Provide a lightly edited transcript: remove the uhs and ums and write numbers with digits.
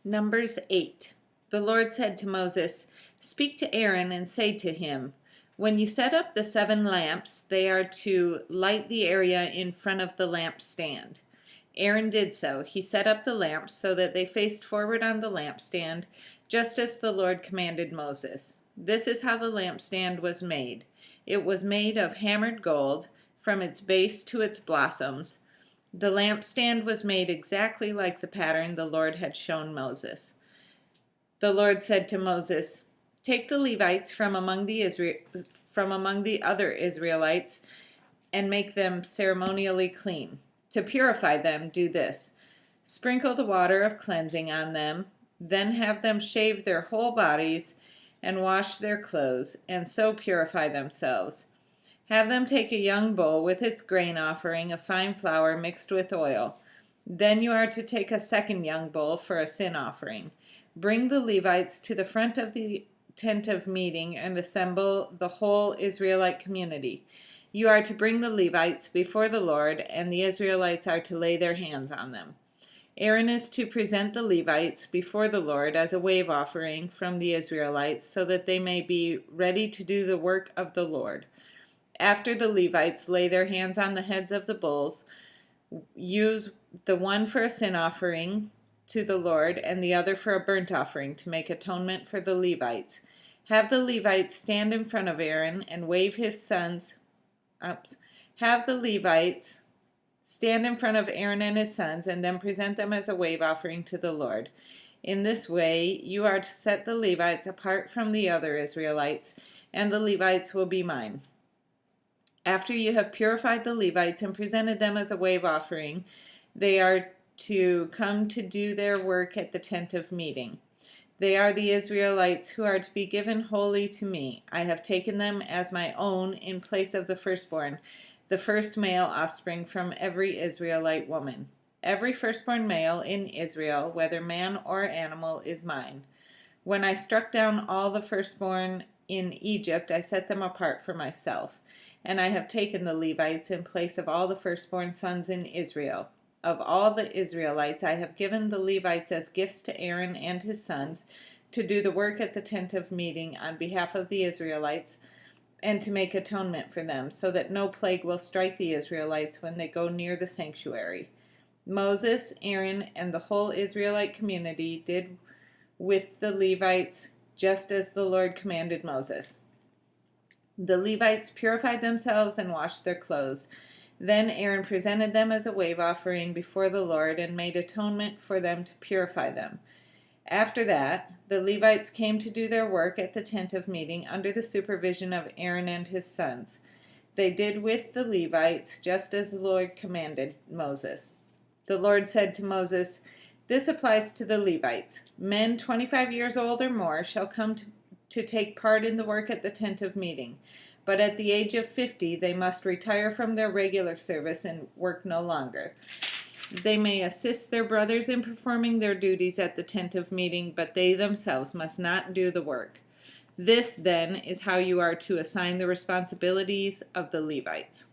Numbers 8. The Lord said to Moses, "Speak to Aaron and say to him, when you set up the 7 lamps, they are to light the area in front of the lampstand." Aaron did so. He set up the lamps so that they faced forward on the lampstand, just as the Lord commanded Moses. This is how the lampstand was made. It was made of hammered gold, from its base to its blossoms. The lampstand was made exactly like the pattern the Lord had shown Moses. The Lord said to Moses, "Take the Levites from among the other Israelites and make them ceremonially clean. To purify them, do this: sprinkle the water of cleansing on them, then have them shave their whole bodies and wash their clothes, and so purify themselves. Have them take a young bull with its grain offering of fine flour mixed with oil. Then you are to take a second young bull for a sin offering. Bring the Levites to the front of the tent of meeting and assemble the whole Israelite community. You are to bring the Levites before the Lord, and the Israelites are to lay their hands on them. Aaron is to present the Levites before the Lord as a wave offering from the Israelites, so that they may be ready to do the work of the Lord. After the Levites lay their hands on the heads of the bulls, use the one for a sin offering to the Lord and the other for a burnt offering to make atonement for the Levites. Have the Levites stand in front of Aaron and wave his sons. Have the Levites stand in front of Aaron and his sons, and then present them as a wave offering to the Lord. In this way, you are to set the Levites apart from the other Israelites, and the Levites will be mine. After you have purified the Levites and presented them as a wave offering, they are to come to do their work at the tent of meeting. They are the Israelites who are to be given wholly to me. I have taken them as my own in place of the firstborn, the first male offspring from every Israelite woman. Every firstborn male in Israel, whether man or animal, is mine. When I struck down all the firstborn in Egypt, I set them apart for myself. And I have taken the Levites in place of all the firstborn sons in Israel. Of all the Israelites, I have given the Levites as gifts to Aaron and his sons to do the work at the tent of meeting on behalf of the Israelites and to make atonement for them, so that no plague will strike the Israelites when they go near the sanctuary. Moses, Aaron, and the whole Israelite community did with the Levites just as the Lord commanded Moses. The Levites purified themselves and washed their clothes. Then Aaron presented them as a wave offering before the Lord and made atonement for them to purify them. After that, the Levites came to do their work at the tent of meeting under the supervision of Aaron and his sons. They did with the Levites just as the Lord commanded Moses. The Lord said to Moses, "This applies to the Levites. Men 25 years old or more shall come to take part in the work at the tent of meeting. But at the age of 50, they must retire from their regular service and work no longer. They may assist their brothers in performing their duties at the tent of meeting, but they themselves must not do the work. This, then, is how you are to assign the responsibilities of the Levites."